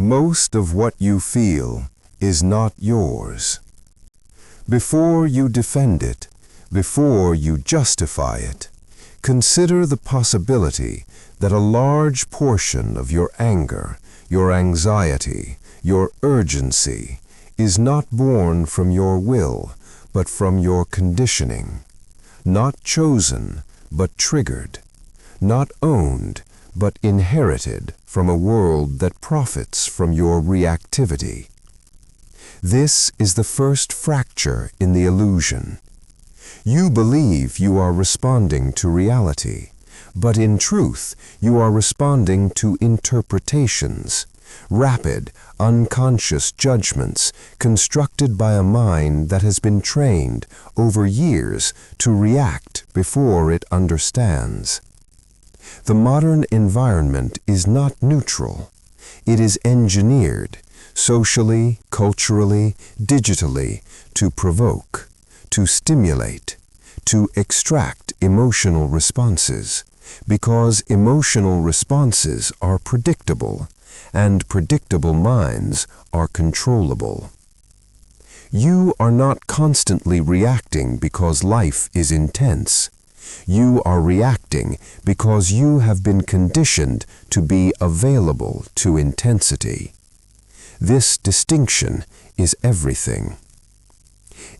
Most of what you feel is not yours. Before you defend it, before you justify it, consider the possibility that a large portion of your anger, your anxiety, your urgency is not born from your will, but from your conditioning. Not chosen, but triggered. Not owned, but inherited from a world that profits from your reactivity. This is the first fracture in the illusion. You believe you are responding to reality, but in truth you are responding to interpretations, rapid, unconscious judgments constructed by a mind that has been trained over years to react before it understands. The modern environment is not neutral. It is engineered, socially, culturally, digitally, to provoke, to stimulate, to extract emotional responses, because emotional responses are predictable, and predictable minds are controllable. You are not constantly reacting because life is intense. You are reacting because you have been conditioned to be available to intensity. This distinction is everything.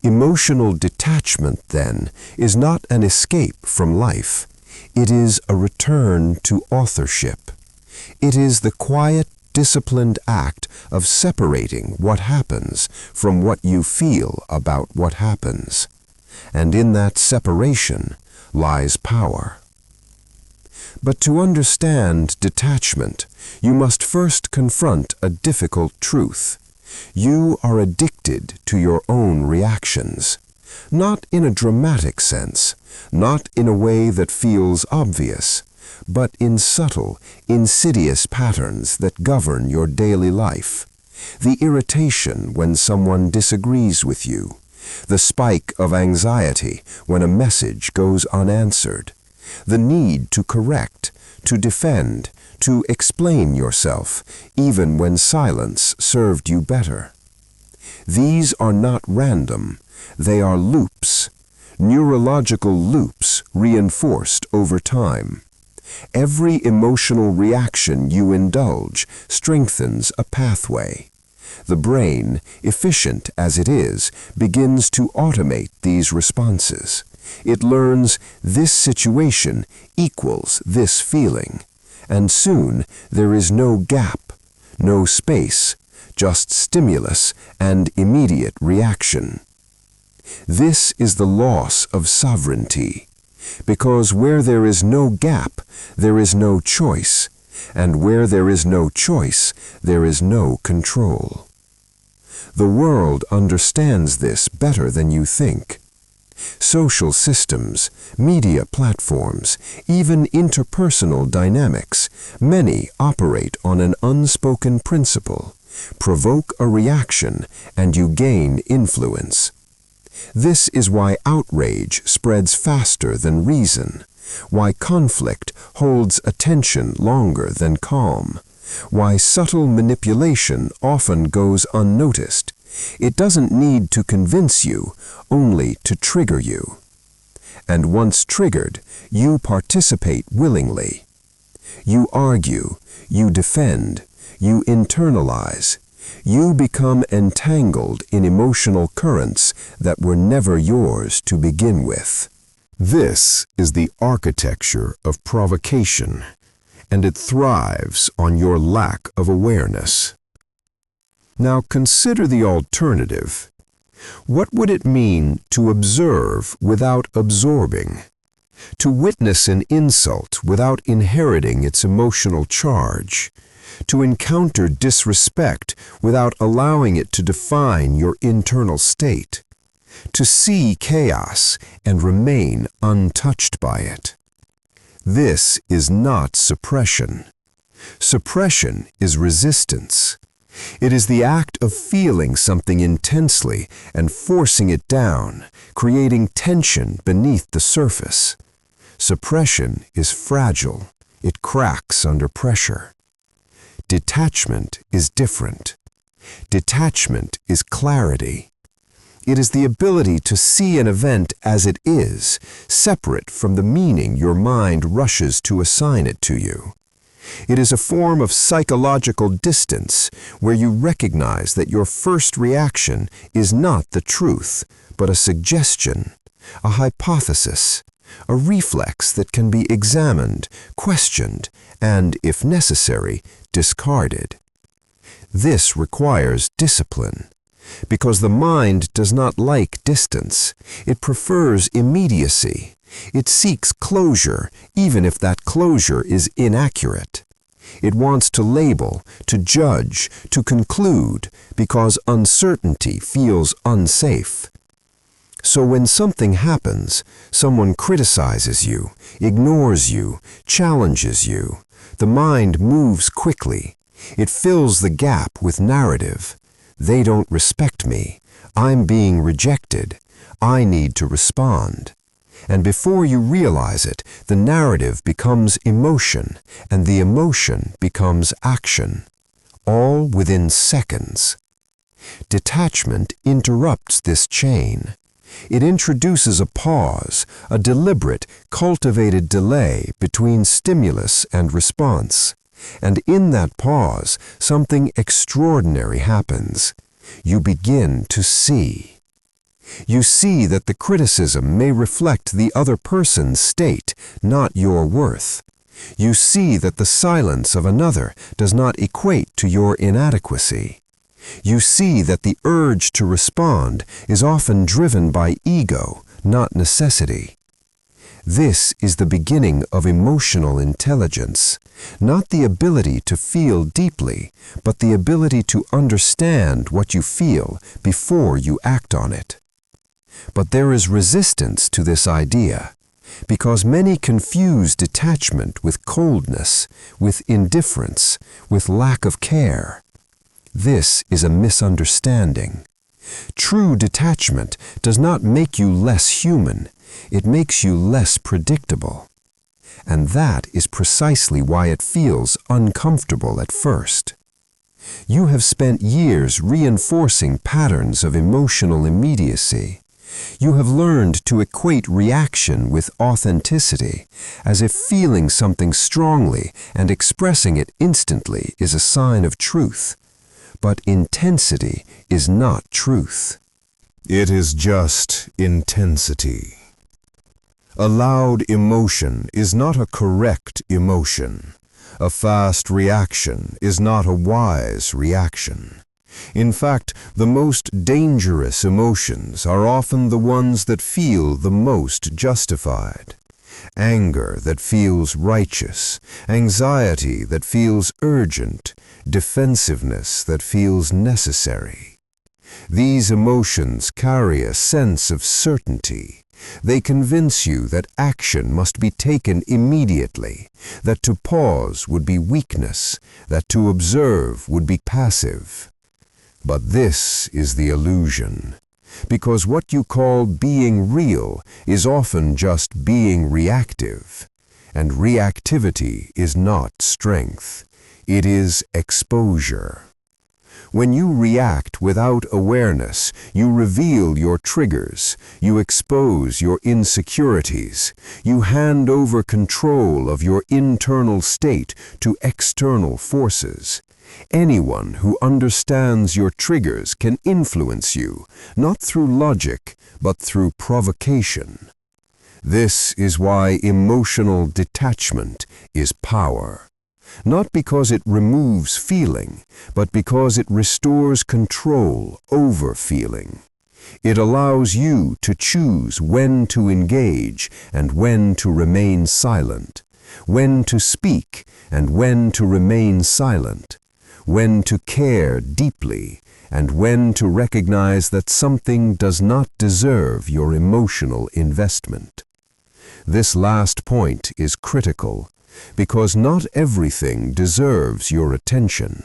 Emotional detachment, then, is not an escape from life. It is a return to authorship. It is the quiet, disciplined act of separating what happens from what you feel about what happens. And in that separation lies power. But to understand detachment, you must first confront a difficult truth. You are addicted to your own reactions, not in a dramatic sense, not in a way that feels obvious, but in subtle, insidious patterns that govern your daily life. The irritation when someone disagrees with you, the spike of anxiety when a message goes unanswered, the need to correct, to defend, to explain yourself, even when silence served you better. These are not random, they are loops, neurological loops reinforced over time. Every emotional reaction you indulge strengthens a pathway. The brain, efficient as it is, begins to automate these responses. It learns this situation equals this feeling, and soon there is no gap, no space, just stimulus and immediate reaction. This is the loss of sovereignty, because where there is no gap, there is no choice, and where there is no choice, there is no control. The world understands this better than you think. Social systems, media platforms, even interpersonal dynamics, many operate on an unspoken principle. Provoke a reaction and you gain influence. This is why outrage spreads faster than reason, why conflict holds attention longer than calm, why subtle manipulation often goes unnoticed. It doesn't need to convince you, only to trigger you. And once triggered, you participate willingly. You argue, you defend, you internalize. You become entangled in emotional currents that were never yours to begin with. This is the architecture of provocation, and it thrives on your lack of awareness. Now consider the alternative. What would it mean to observe without absorbing? To witness an insult without inheriting its emotional charge? To encounter disrespect without allowing it to define your internal state? To see chaos and remain untouched by it? This is not suppression. Suppression is resistance. It is the act of feeling something intensely and forcing it down, creating tension beneath the surface. Suppression is fragile. It cracks under pressure. Detachment is different. Detachment is clarity. It is the ability to see an event as it is, separate from the meaning your mind rushes to assign it to you. It is a form of psychological distance where you recognize that your first reaction is not the truth, but a suggestion, a hypothesis, a reflex that can be examined, questioned, and, if necessary, discarded. This requires discipline, because the mind does not like distance. It prefers immediacy. It seeks closure, even if that closure is inaccurate. It wants to label, to judge, to conclude, because uncertainty feels unsafe. So when something happens, someone criticizes you, ignores you, challenges you, the mind moves quickly. It fills the gap with narrative. They don't respect me. I'm being rejected. I need to respond. And before you realize it, the narrative becomes emotion, and the emotion becomes action, all within seconds. Detachment interrupts this chain. It introduces a pause, a deliberate, cultivated delay between stimulus and response. And in that pause, something extraordinary happens. You begin to see. You see that the criticism may reflect the other person's state, not your worth. You see that the silence of another does not equate to your inadequacy. You see that the urge to respond is often driven by ego, not necessity. This is the beginning of emotional intelligence, not the ability to feel deeply, but the ability to understand what you feel before you act on it. But there is resistance to this idea, because many confuse detachment with coldness, with indifference, with lack of care. This is a misunderstanding. True detachment does not make you less human, it makes you less predictable. And that is precisely why it feels uncomfortable at first. You have spent years reinforcing patterns of emotional immediacy. You have learned to equate reaction with authenticity, as if feeling something strongly and expressing it instantly is a sign of truth. But intensity is not truth. It is just intensity. A loud emotion is not a correct emotion. A fast reaction is not a wise reaction. In fact, the most dangerous emotions are often the ones that feel the most justified. Anger that feels righteous, anxiety that feels urgent, defensiveness that feels necessary. These emotions carry a sense of certainty. They convince you that action must be taken immediately, that to pause would be weakness, that to observe would be passive. But this is the illusion, because what you call being real is often just being reactive, and reactivity is not strength, it is exposure. When you react without awareness, you reveal your triggers, you expose your insecurities, you hand over control of your internal state to external forces. Anyone who understands your triggers can influence you, not through logic, but through provocation. This is why emotional detachment is power. Not because it removes feeling, but because it restores control over feeling. It allows you to choose when to engage and when to remain silent, when to speak and when to remain silent, when to care deeply and when to recognize that something does not deserve your emotional investment. This last point is critical, because not everything deserves your attention,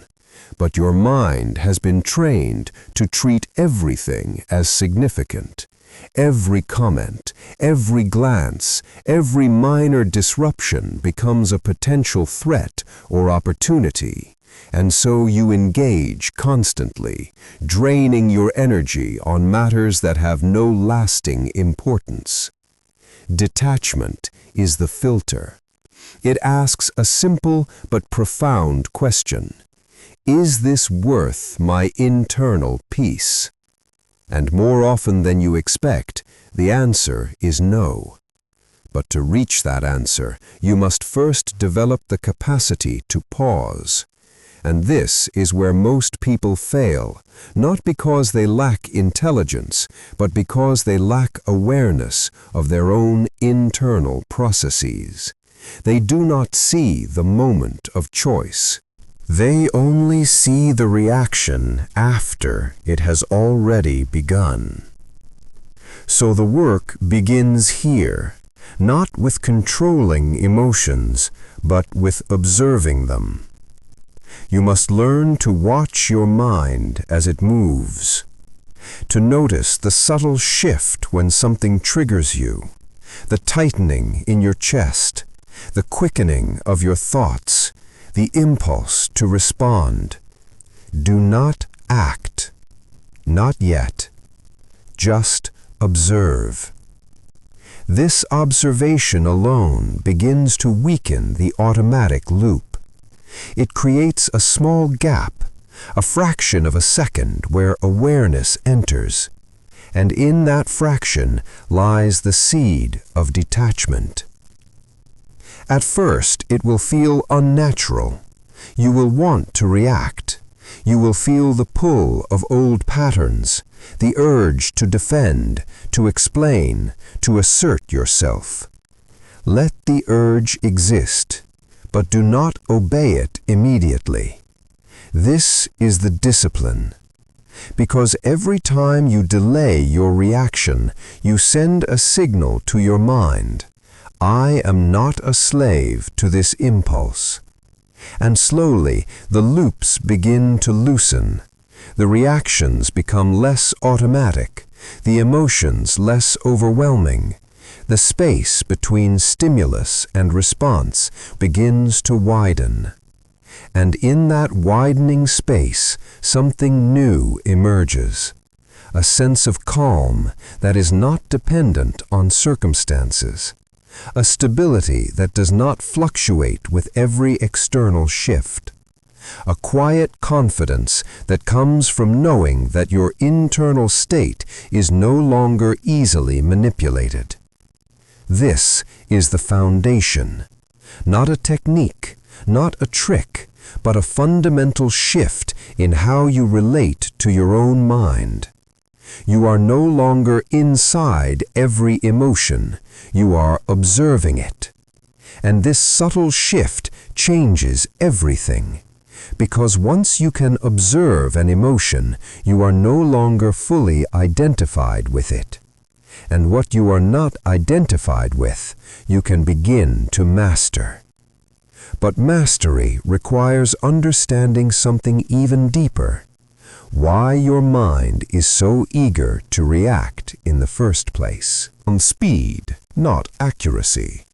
but your mind has been trained to treat everything as significant. Every comment, every glance, every minor disruption becomes a potential threat or opportunity, and so you engage constantly, draining your energy on matters that have no lasting importance. Detachment is the filter. It asks a simple but profound question. Is this worth my internal peace? And more often than you expect, the answer is no. But to reach that answer, you must first develop the capacity to pause. And this is where most people fail, not because they lack intelligence, but because they lack awareness of their own internal processes. They do not see the moment of choice. They only see the reaction after it has already begun. So the work begins here, not with controlling emotions, but with observing them. You must learn to watch your mind as it moves, to notice the subtle shift when something triggers you, the tightening in your chest, the quickening of your thoughts, the impulse to respond. Do not act. Not yet. Just observe. This observation alone begins to weaken the automatic loop. It creates a small gap, a fraction of a second where awareness enters, and in that fraction lies the seed of detachment. At first, it will feel unnatural. You will want to react. You will feel the pull of old patterns, the urge to defend, to explain, to assert yourself. Let the urge exist, but do not obey it immediately. This is the discipline. Because every time you delay your reaction, you send a signal to your mind. I am not a slave to this impulse. And slowly the loops begin to loosen. The reactions become less automatic, the emotions less overwhelming. The space between stimulus and response begins to widen. And in that widening space, something new emerges. A sense of calm that is not dependent on circumstances. A stability that does not fluctuate with every external shift. A quiet confidence that comes from knowing that your internal state is no longer easily manipulated. This is the foundation, not a technique, not a trick, but a fundamental shift in how you relate to your own mind. You are no longer inside every emotion, you are observing it. And this subtle shift changes everything. Because once you can observe an emotion, you are no longer fully identified with it. And what you are not identified with, you can begin to master. But mastery requires understanding something even deeper. Why your mind is so eager to react in the first place. On speed, not accuracy.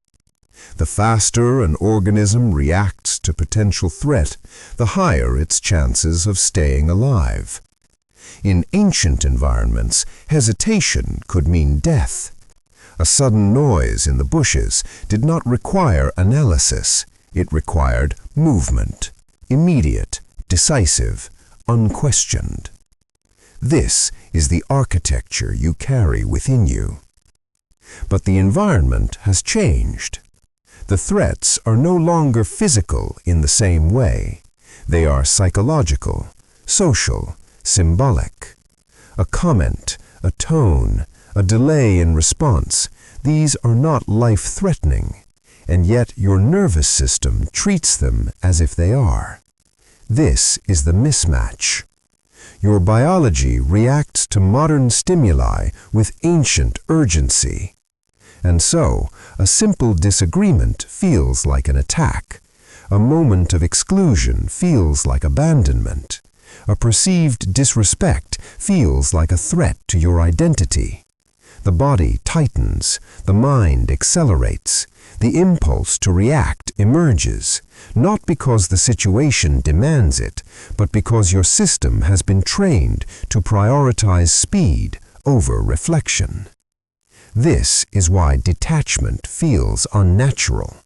The faster an organism reacts to potential threat, the higher its chances of staying alive. In ancient environments, hesitation could mean death. A sudden noise in the bushes did not require analysis. It required movement, immediate, decisive, unquestioned. This is the architecture you carry within you. But the environment has changed. The threats are no longer physical in the same way. They are psychological, social, symbolic. A comment, a tone, a delay in response, these are not life-threatening, and yet your nervous system treats them as if they are. This is the mismatch. Your biology reacts to modern stimuli with ancient urgency. And so, a simple disagreement feels like an attack. A moment of exclusion feels like abandonment. A perceived disrespect feels like a threat to your identity. The body tightens, the mind accelerates, the impulse to react emerges, not because the situation demands it, but because your system has been trained to prioritize speed over reflection. This is why detachment feels unnatural,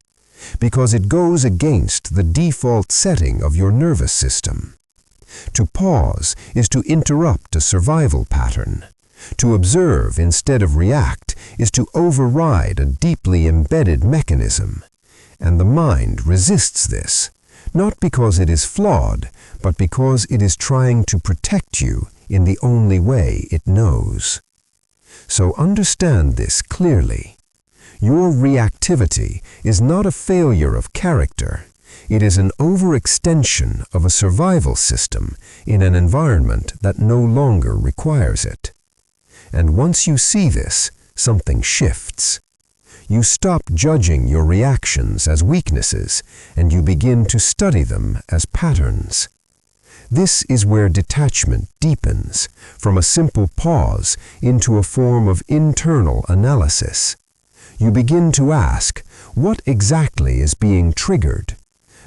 because it goes against the default setting of your nervous system. To pause is to interrupt a survival pattern. To observe instead of react is to override a deeply embedded mechanism. And the mind resists this, not because it is flawed, but because it is trying to protect you in the only way it knows. So understand this clearly. Your reactivity is not a failure of character. It is an overextension of a survival system in an environment that no longer requires it. And once you see this, something shifts. You stop judging your reactions as weaknesses, and you begin to study them as patterns. This is where detachment deepens, from a simple pause into a form of internal analysis. You begin to ask, what exactly is being triggered?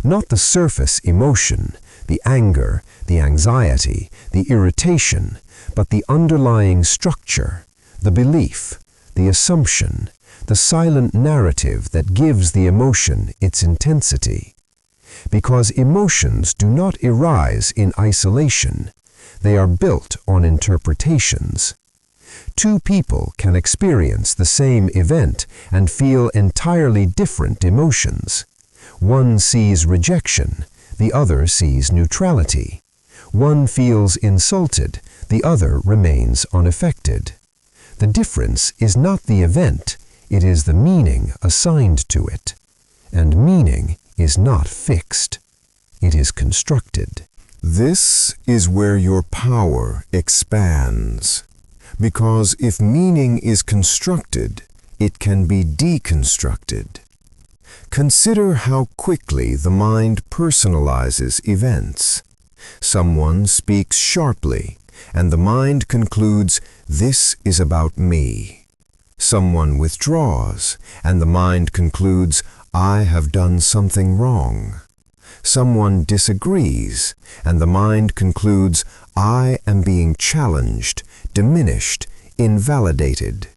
Not the surface emotion, the anger, the anxiety, the irritation, but the underlying structure, the belief, the assumption, the silent narrative that gives the emotion its intensity. Because emotions do not arise in isolation, they are built on interpretations. Two people can experience the same event and feel entirely different emotions. One sees rejection, the other sees neutrality. One feels insulted, the other remains unaffected. The difference is not the event, it is the meaning assigned to it. And meaning is not fixed, it is constructed. This is where your power expands. Because if meaning is constructed, it can be deconstructed. Consider how quickly the mind personalizes events. Someone speaks sharply, and the mind concludes, this is about me. Someone withdraws, and the mind concludes, I have done something wrong. Someone disagrees, and the mind concludes, I am being challenged, diminished, invalidated.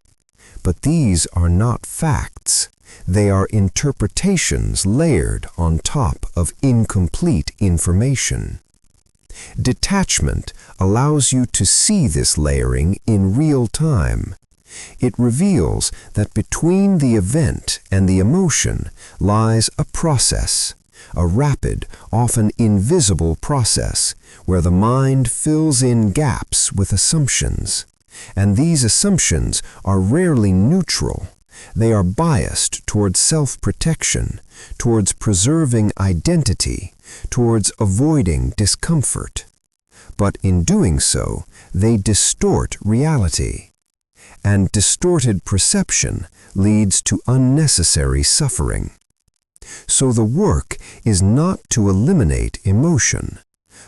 But these are not facts. They are interpretations layered on top of incomplete information. Detachment allows you to see this layering in real time. It reveals that between the event and the emotion lies a process, a rapid, often invisible process, where the mind fills in gaps with assumptions. And these assumptions are rarely neutral. They are biased towards self-protection, towards preserving identity, towards avoiding discomfort. But in doing so, they distort reality. And distorted perception leads to unnecessary suffering. So the work is not to eliminate emotion.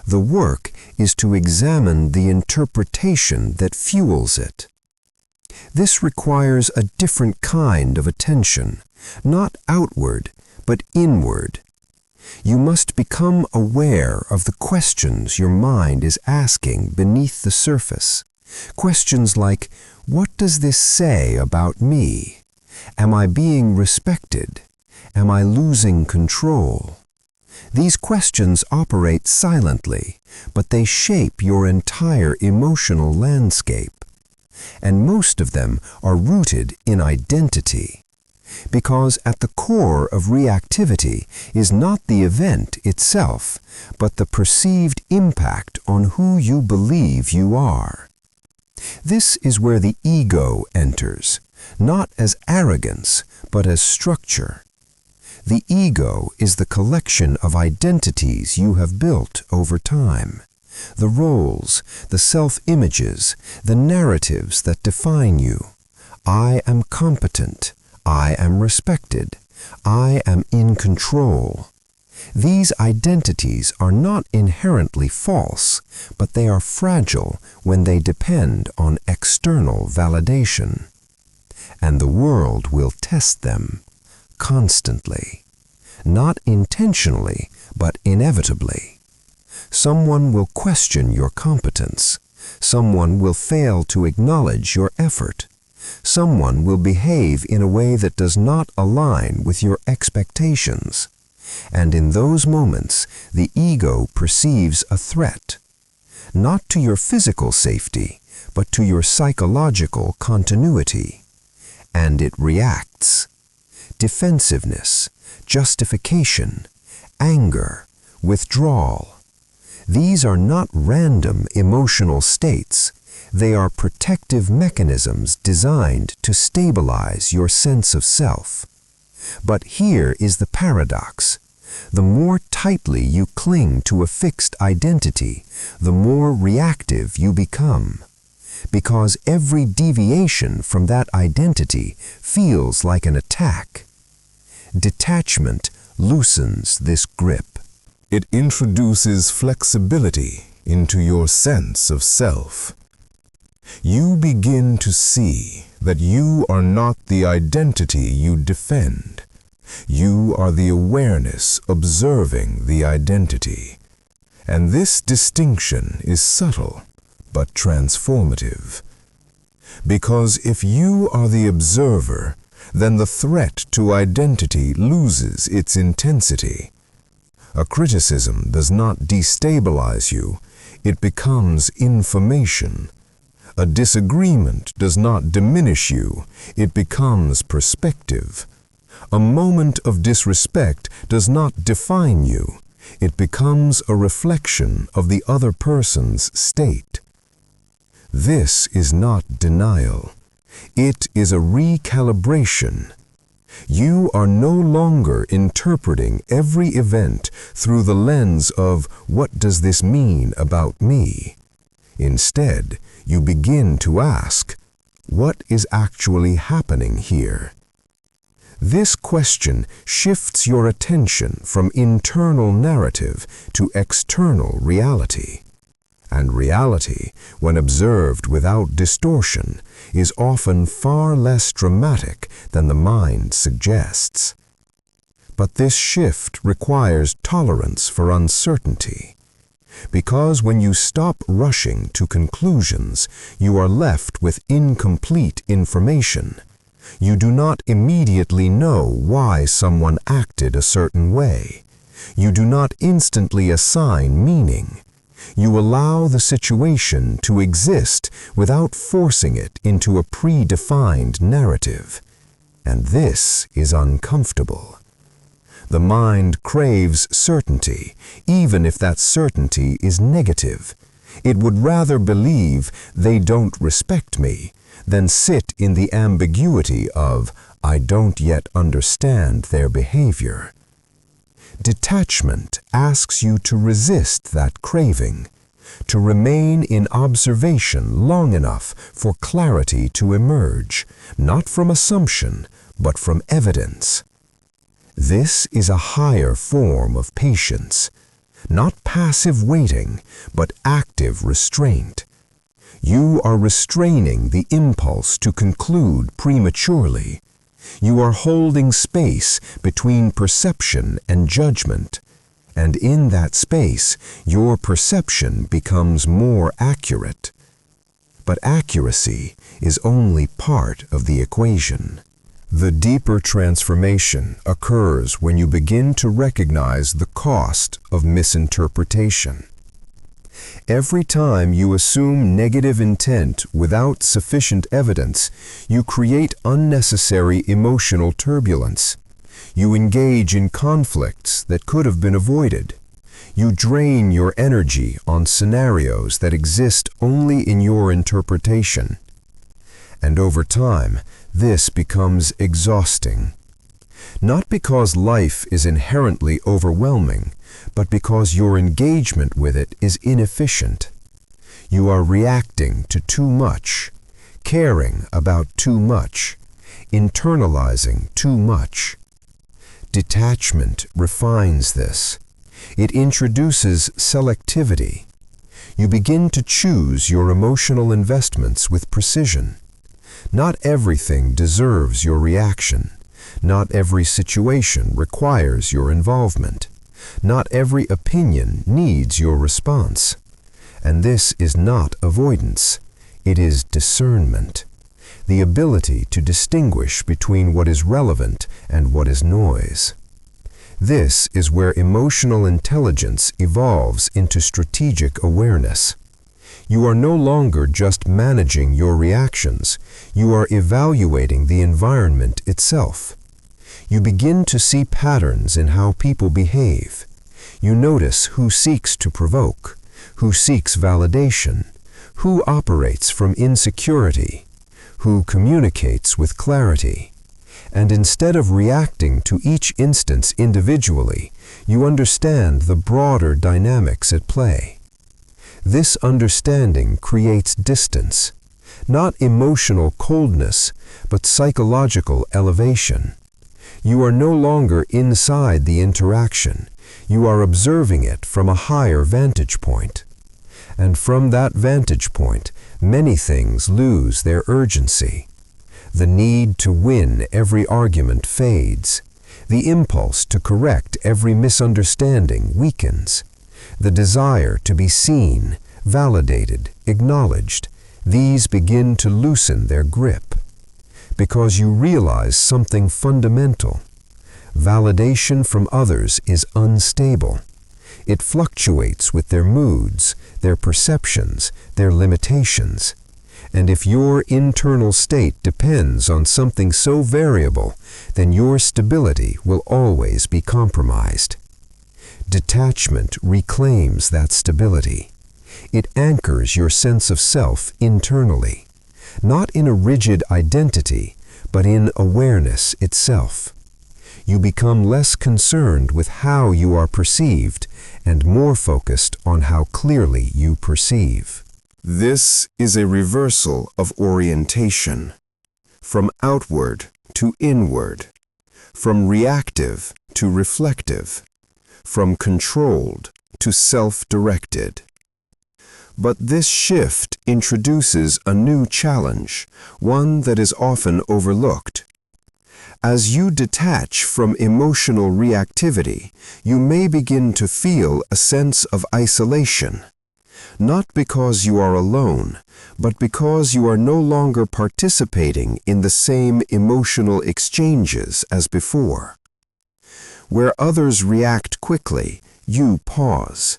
The work is to examine the interpretation that fuels it. This requires a different kind of attention, not outward, but inward. You must become aware of the questions your mind is asking beneath the surface. Questions like, what does this say about me? Am I being respected? Am I losing control? These questions operate silently, but they shape your entire emotional landscape. And most of them are rooted in identity. Because at the core of reactivity is not the event itself, but the perceived impact on who you believe you are. This is where the ego enters, not as arrogance, but as structure. The ego is the collection of identities you have built over time. The roles, the self-images, the narratives that define you. I am competent. I am respected. I am in control. These identities are not inherently false, but they are fragile when they depend on external validation. and the world will test them constantly, not intentionally, but inevitably. Someone will question your competence. Someone will fail to acknowledge your effort. Someone will behave in a way that does not align with your expectations. And in those moments, the ego perceives a threat, not to your physical safety, but to your psychological continuity. And it reacts. Defensiveness, justification, anger, withdrawal. These are not random emotional states. They are protective mechanisms designed to stabilize your sense of self. But here is the paradox. The more tightly you cling to a fixed identity, the more reactive you become. Because every deviation from that identity feels like an attack. Detachment loosens this grip. It introduces flexibility into your sense of self. You begin to see that you are not the identity you defend. You are the awareness observing the identity. And this distinction is subtle but transformative. Because if you are the observer, then the threat to identity loses its intensity. A criticism does not destabilize you, it becomes information. A disagreement does not diminish you, it becomes perspective. A moment of disrespect does not define you, it becomes a reflection of the other person's state. This is not denial, it is a recalibration. You are no longer interpreting every event through the lens of what does this mean about me? Instead, you begin to ask, what is actually happening here? This question shifts your attention from internal narrative to external reality. And reality, when observed without distortion, is often far less dramatic than the mind suggests. But this shift requires tolerance for uncertainty. Because when you stop rushing to conclusions, you are left with incomplete information. You do not immediately know why someone acted a certain way. You do not instantly assign meaning. You allow the situation to exist without forcing it into a predefined narrative. And this is uncomfortable. The mind craves certainty, even if that certainty is negative. It would rather believe they don't respect me than sit in the ambiguity of I don't yet understand their behavior. Detachment asks you to resist that craving, to remain in observation long enough for clarity to emerge, not from assumption, but from evidence. This is a higher form of patience, not passive waiting, but active restraint. You are restraining the impulse to conclude prematurely. You are holding space between perception and judgment, and in that space, your perception becomes more accurate. But accuracy is only part of the equation. The deeper transformation occurs when you begin to recognize the cost of misinterpretation. Every time you assume negative intent without sufficient evidence, you create unnecessary emotional turbulence. You engage in conflicts that could have been avoided. You drain your energy on scenarios that exist only in your interpretation. And over time, this becomes exhausting. Not because life is inherently overwhelming, but because your engagement with it is inefficient. You are reacting to too much, caring about too much, internalizing too much. Detachment refines this. It introduces selectivity. You begin to choose your emotional investments with precision. Not everything deserves your reaction. Not every situation requires your involvement. Not every opinion needs your response. And this is not avoidance. It is discernment. The ability to distinguish between what is relevant and what is noise. This is where emotional intelligence evolves into strategic awareness. You are no longer just managing your reactions, you are evaluating the environment itself. You begin to see patterns in how people behave. You notice who seeks to provoke, who seeks validation, who operates from insecurity, who communicates with clarity. And instead of reacting to each instance individually, you understand the broader dynamics at play. This understanding creates distance, not emotional coldness, but psychological elevation. You are no longer inside the interaction, you are observing it from a higher vantage point. And from that vantage point, many things lose their urgency. The need to win every argument fades. The impulse to correct every misunderstanding weakens. The desire to be seen, validated, acknowledged, these begin to loosen their grip. Because you realize something fundamental. Validation from others is unstable. It fluctuates with their moods, their perceptions, their limitations. And if your internal state depends on something so variable, then your stability will always be compromised. Detachment reclaims that stability. It anchors your sense of self internally, not in a rigid identity, but in awareness itself. You become less concerned with how you are perceived and more focused on how clearly you perceive. This is a reversal of orientation, from outward to inward, from reactive to reflective, from controlled to self-directed. But this shift introduces a new challenge, one that is often overlooked. As you detach from emotional reactivity, you may begin to feel a sense of isolation. Not because you are alone, but because you are no longer participating in the same emotional exchanges as before. Where others react quickly, you pause.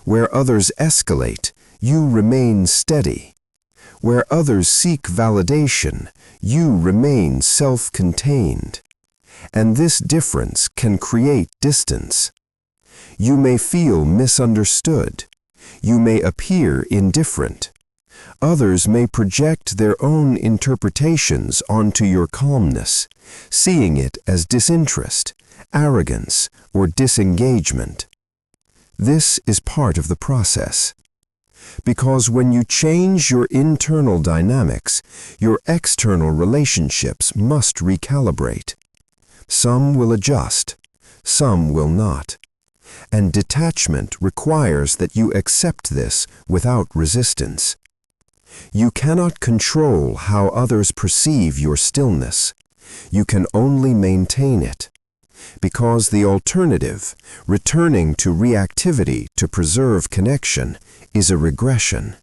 Where others escalate, you remain steady. Where others seek validation, you remain self-contained. And this difference can create distance. You may feel misunderstood. You may appear indifferent. Others may project their own interpretations onto your calmness, seeing it as disinterest, arrogance, or disengagement. This is part of the process. Because when you change your internal dynamics, your external relationships must recalibrate. Some will adjust, some will not. And detachment requires that you accept this without resistance. You cannot control how others perceive your stillness. You can only maintain it. Because the alternative, returning to reactivity to preserve connection, is a regression.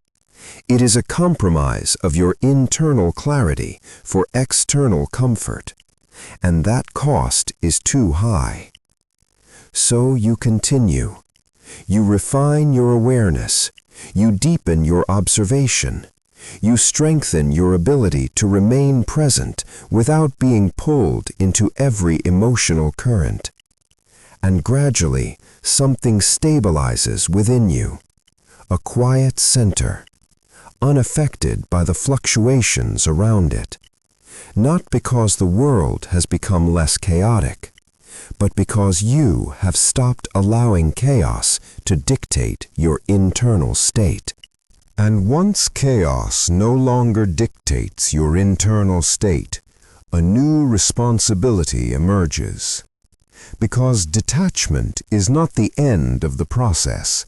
It is a compromise of your internal clarity for external comfort, and that cost is too high. So you continue. You refine your awareness. You deepen your observation. You strengthen your ability to remain present without being pulled into every emotional current. And gradually, something stabilizes within you. A quiet center, unaffected by the fluctuations around it. Not because the world has become less chaotic, but because you have stopped allowing chaos to dictate your internal state. And once chaos no longer dictates your internal state, a new responsibility emerges. Because detachment is not the end of the process,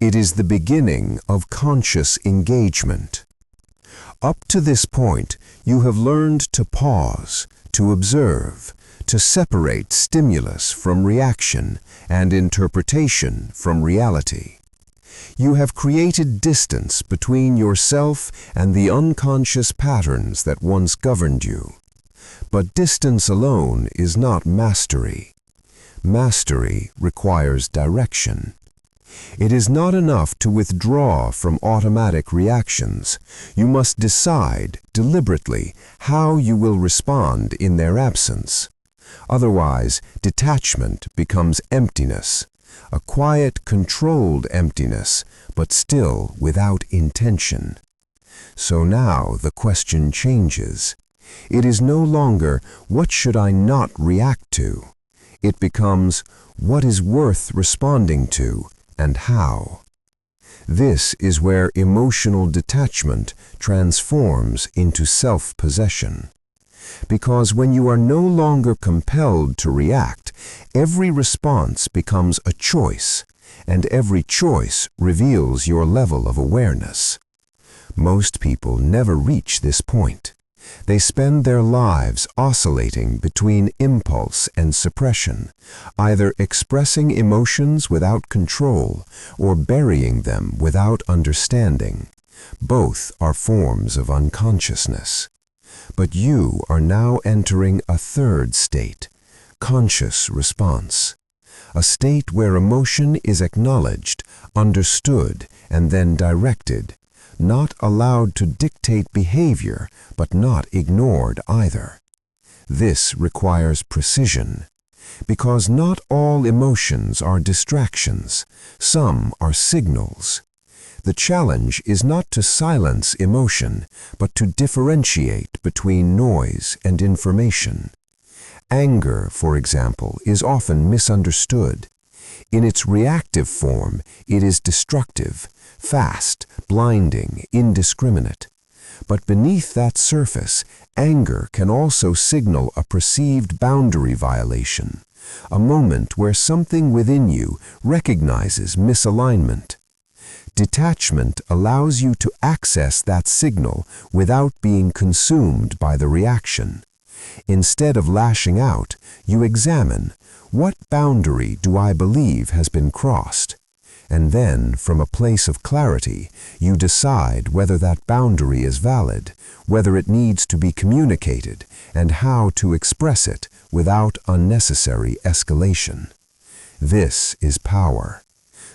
it is the beginning of conscious engagement. Up to this point, you have learned to pause, to observe, to separate stimulus from reaction and interpretation from reality. You have created distance between yourself and the unconscious patterns that once governed you. But distance alone is not mastery. Mastery requires direction. It is not enough to withdraw from automatic reactions. You must decide deliberately how you will respond in their absence. Otherwise, detachment becomes emptiness, a quiet, controlled emptiness, but still without intention. So now the question changes. It is no longer, what should I not react to? It becomes, what is worth responding to and how? This is where emotional detachment transforms into self-possession. Because when you are no longer compelled to react, every response becomes a choice, and every choice reveals your level of awareness. Most people never reach this point. They spend their lives oscillating between impulse and suppression, either expressing emotions without control or burying them without understanding. Both are forms of unconsciousness. But you are now entering a third state, conscious response, a state where emotion is acknowledged, understood, and then directed, not allowed to dictate behavior, but not ignored either. This requires precision, because not all emotions are distractions, some are signals. The challenge is not to silence emotion, but to differentiate between noise and information. Anger, for example, is often misunderstood. In its reactive form, it is destructive, fast, blinding, indiscriminate. But beneath that surface, anger can also signal a perceived boundary violation, a moment where something within you recognizes misalignment. Detachment allows you to access that signal without being consumed by the reaction. Instead of lashing out, you examine, what boundary do I believe has been crossed? And then, from a place of clarity, you decide whether that boundary is valid, whether it needs to be communicated, and how to express it without unnecessary escalation. This is power.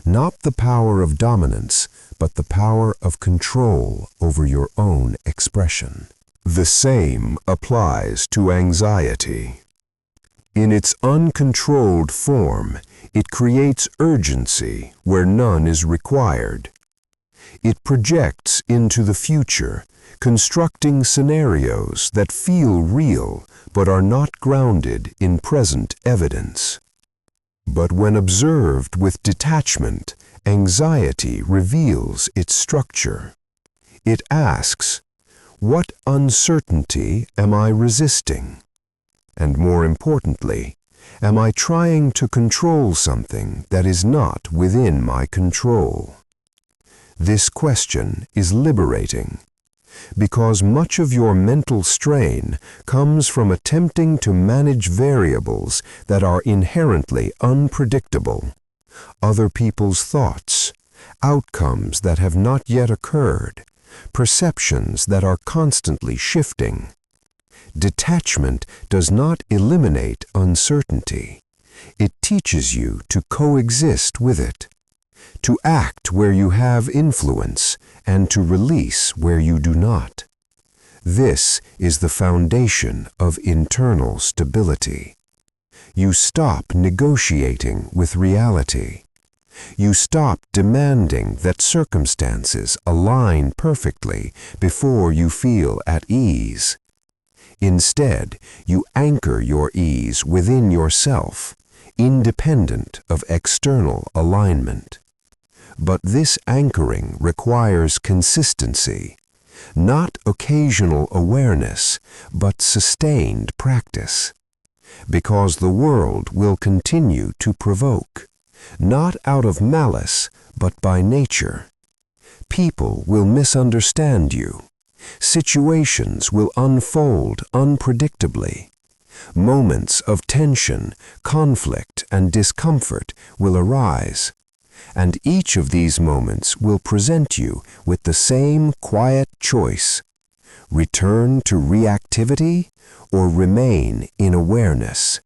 Not the power of dominance, but the power of control over your own expression. The same applies to anxiety. In its uncontrolled form, it creates urgency where none is required. It projects into the future, constructing scenarios that feel real but are not grounded in present evidence. But when observed with detachment, anxiety reveals its structure. It asks, what uncertainty am I resisting? And more importantly, am I trying to control something that is not within my control? This question is liberating, because much of your mental strain comes from attempting to manage variables that are inherently unpredictable, other people's thoughts, outcomes that have not yet occurred, perceptions that are constantly shifting. Detachment does not eliminate uncertainty. It teaches you to coexist with it, to act where you have influence, and to release where you do not. This is the foundation of internal stability. You stop negotiating with reality. You stop demanding that circumstances align perfectly before you feel at ease. Instead, you anchor your ease within yourself, independent of external alignment. But this anchoring requires consistency, not occasional awareness, but sustained practice. Because the world will continue to provoke, not out of malice, but by nature. People will misunderstand you. Situations will unfold unpredictably. Moments of tension, conflict, and discomfort will arise, and each of these moments will present you with the same quiet choice: return to reactivity or remain in awareness.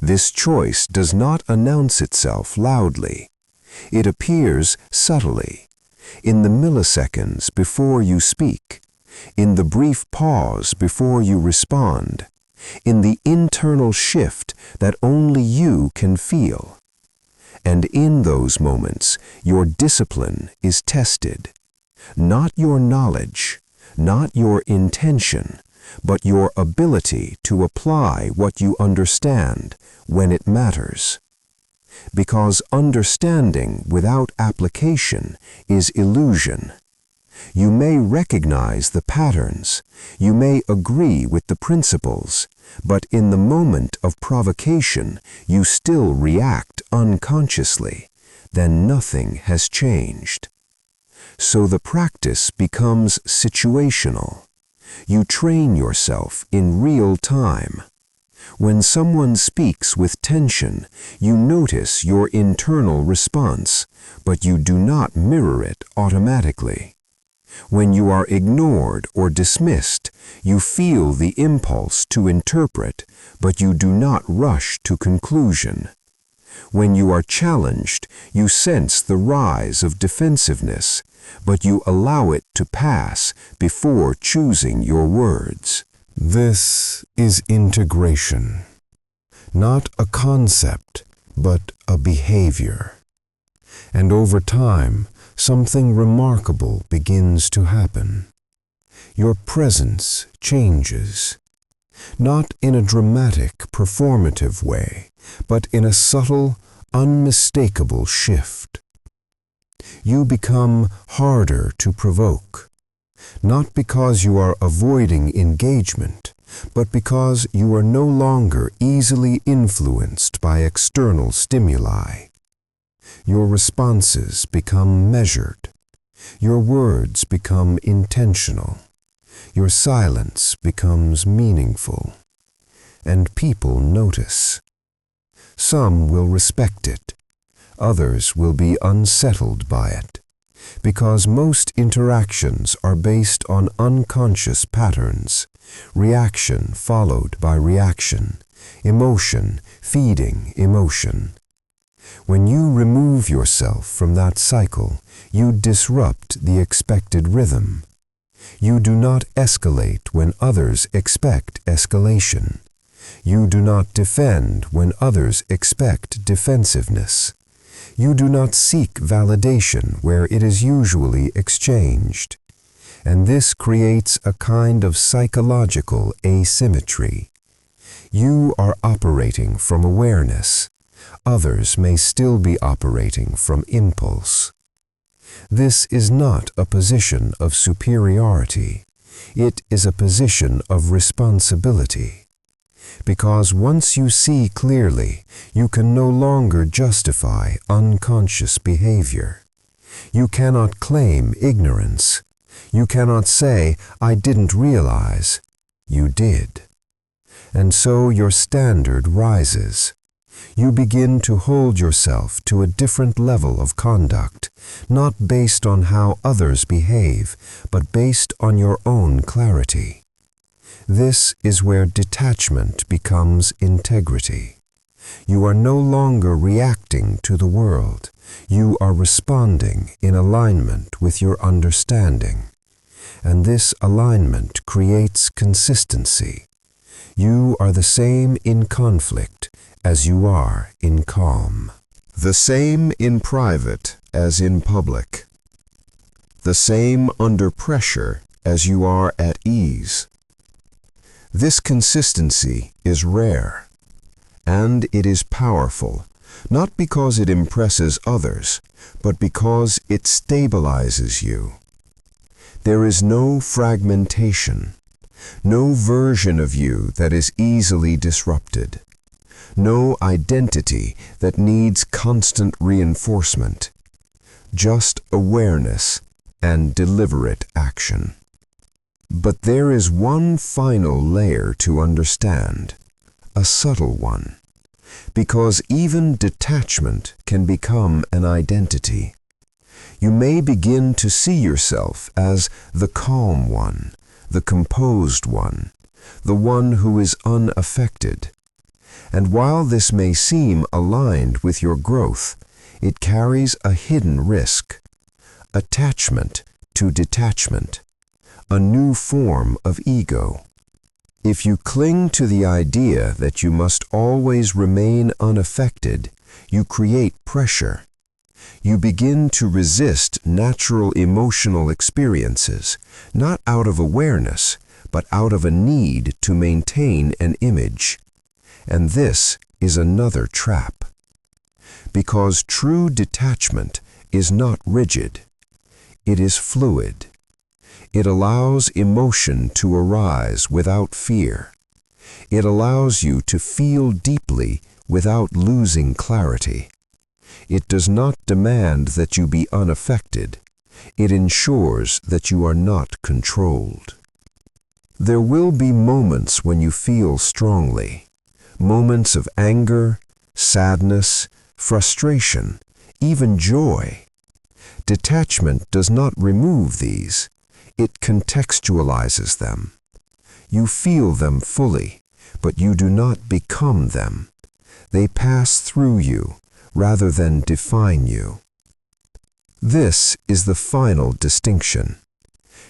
This choice does not announce itself loudly. It appears subtly, in the milliseconds before you speak, in the brief pause before you respond, in the internal shift that only you can feel. And in those moments, your discipline is tested. Not your knowledge, not your intention, but your ability to apply what you understand when it matters. Because understanding without application is illusion. You may recognize the patterns, you may agree with the principles, but in the moment of provocation you still react unconsciously. Then nothing has changed. So the practice becomes situational. You train yourself in real time. When someone speaks with tension, you notice your internal response, but you do not mirror it automatically. When you are ignored or dismissed, you feel the impulse to interpret, but you do not rush to conclusion. When you are challenged, you sense the rise of defensiveness, but you allow it to pass before choosing your words. This is integration, not a concept, but a behavior. And over time, something remarkable begins to happen. Your presence changes, not in a dramatic, performative way, but in a subtle, unmistakable shift. You become harder to provoke, not because you are avoiding engagement, but because you are no longer easily influenced by external stimuli. Your responses become measured. Your words become intentional. Your silence becomes meaningful. And people notice. Some will respect it. Others will be unsettled by it, because most interactions are based on unconscious patterns, reaction followed by reaction, emotion feeding emotion. When you remove yourself from that cycle, you disrupt the expected rhythm. You do not escalate when others expect escalation. You do not defend when others expect defensiveness. You do not seek validation where it is usually exchanged. And this creates a kind of psychological asymmetry. You are operating from awareness. Others may still be operating from impulse. This is not a position of superiority. It is a position of responsibility. Because once you see clearly, you can no longer justify unconscious behavior. You cannot claim ignorance. You cannot say, "I didn't realize." You did. And so your standard rises. You begin to hold yourself to a different level of conduct, not based on how others behave, but based on your own clarity. This is where detachment becomes integrity. You are no longer reacting to the world. You are responding in alignment with your understanding. And this alignment creates consistency. You are the same in conflict as you are in calm. The same in private as in public. The same under pressure as you are at ease. This consistency is rare, and it is powerful, not because it impresses others, but because it stabilizes you. There is no fragmentation, no version of you that is easily disrupted, no identity that needs constant reinforcement, just awareness and deliberate action. But there is one final layer to understand, a subtle one, because even detachment can become an identity. You may begin to see yourself as the calm one, the composed one, the one who is unaffected. And while this may seem aligned with your growth, it carries a hidden risk, attachment to detachment, a new form of ego. If you cling to the idea that you must always remain unaffected, you create pressure. You begin to resist natural emotional experiences, not out of awareness, but out of a need to maintain an image. And this is another trap. Because true detachment is not rigid. It is fluid. It allows emotion to arise without fear. It allows you to feel deeply without losing clarity. It does not demand that you be unaffected. It ensures that you are not controlled. There will be moments when you feel strongly, moments of anger, sadness, frustration, even joy. Detachment does not remove these. It contextualizes them. You feel them fully, but you do not become them. They pass through you rather than define you. This is the final distinction.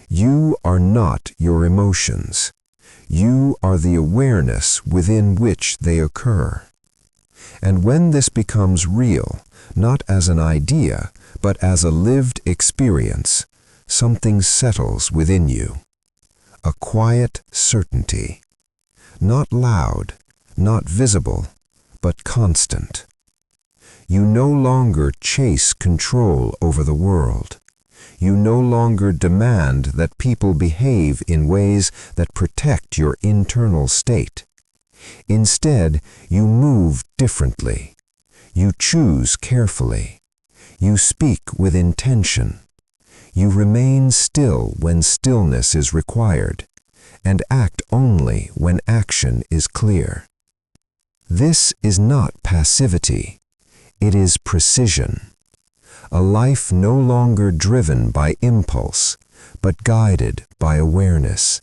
You are not your emotions. You are the awareness within which they occur. And when this becomes real, not as an idea, but as a lived experience, something settles within you. A quiet certainty. Not loud, not visible, but constant. You no longer chase control over the world. You no longer demand that people behave in ways that protect your internal state. Instead, you move differently. You choose carefully. You speak with intention. You remain still when stillness is required, and act only when action is clear. This is not passivity. It is precision. A life no longer driven by impulse, but guided by awareness.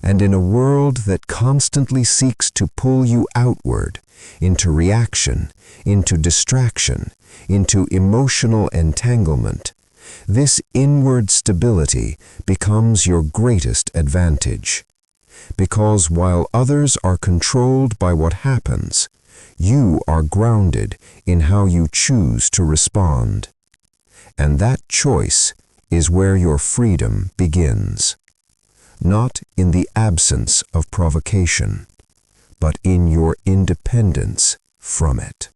And in a world that constantly seeks to pull you outward, into reaction, into distraction, into emotional entanglement, this inward stability becomes your greatest advantage. Because while others are controlled by what happens, you are grounded in how you choose to respond. And that choice is where your freedom begins. Not in the absence of provocation, but in your independence from it.